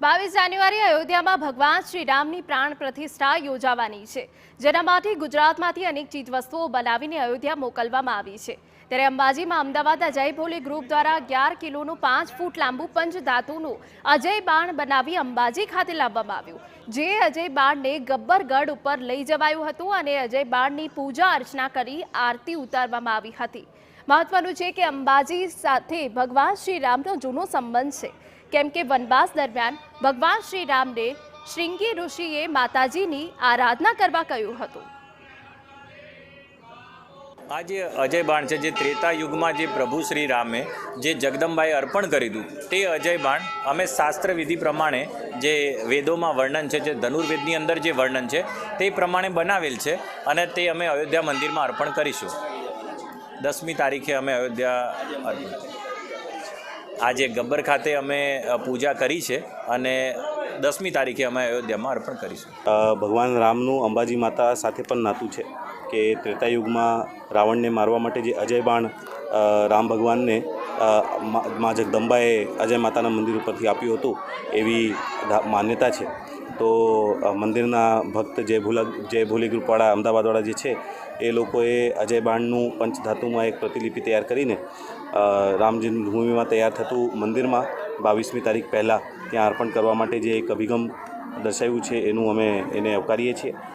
22 જાન્યુઆરી અયોધ્યામાં ભગવાન શ્રી રામની પ્રાણ પ્રતિષ્ઠા યોજાવાની છે, જેના માટે ગુજરાતમાંથી અનેક ચીજવસ્તુઓ બનાવીને અયોધ્યા મોકલવામાં આવી છે। ત્યારે અંબાજીમાં અમદાવાદ અજય ભોલે ગ્રુપ દ્વારા 11 કિલોનું 5 ફૂટ લાંબુ પંચધાતુનું અજય બાણ બનાવી અંબાજી ખાતે લાવવામાં આવ્યું, જે અજય બાણને ગબ્બરગઢ ઉપર લઈ જવાયું હતું અને અજય બાણની પૂજા અર્ચના કરી આરતી ઉતારવામાં આવી હતી। મહત્વનું છે કે અંબાજી સાથે ભગવાન શ્રી રામનો જૂનો સંબંધ છે, કેમ કે વનવાસ દરમિયાન ભગવાન શ્રી રામને શ્રીંગી ઋષિએ માતાજીની આરાધના કરવા કહ્યું હતું। આ જે અજય બાણ છે, જે ત્રેતા યુગમાં જે પ્રભુ શ્રી રામે જે જગદંબાએ અર્પણ કર્યું હતું, તે અજય બાણ અમે શાસ્ત્ર વિધિ પ્રમાણે જે વેદોમાં વર્ણન છે, જે ધનુર્વેદની અંદર જે વર્ણન છે તે પ્રમાણે બનાવેલ છે અને તે અમે અયોધ્યા મંદિરમાં અર્પણ કરીશું। 10મી તારીખે અમે અયોધ્યા અર્પણ આજે ગબ્બર ખાતે અમે પૂજા કરી છે અને 10મી તારીખે અમે અયોધ્યામાં અર્પણ કરીશું। ભગવાન રામનું અંબાજી માતા સાથે પણ નાતું છે કે ત્રેતાયુગમાં રાવણને મારવા માટે જે અજય બાણ રામ ભગવાનને મા જગદંબાએ અજય માતાના મંદિર ઉપરથી આપ્યું હતું એવી માન્યતા છે। તો મંદિરના ભક્ત જય ભોલે ગ્રુપવાળા અમદાવાદવાળા જે છે એ લોકોએ અજય બાણનું પંચધાતુમાં એક પ્રતિલિપિ તૈયાર કરીને રામ જન્મભૂમિમાં તૈયાર થતું મંદિરમાં 22મી તારીખ પહેલાં ત્યાં અર્પણ કરવા માટે જે એક અભિગમ દર્શાવ્યું છે એનું અમે એને આવકારીએ છીએ।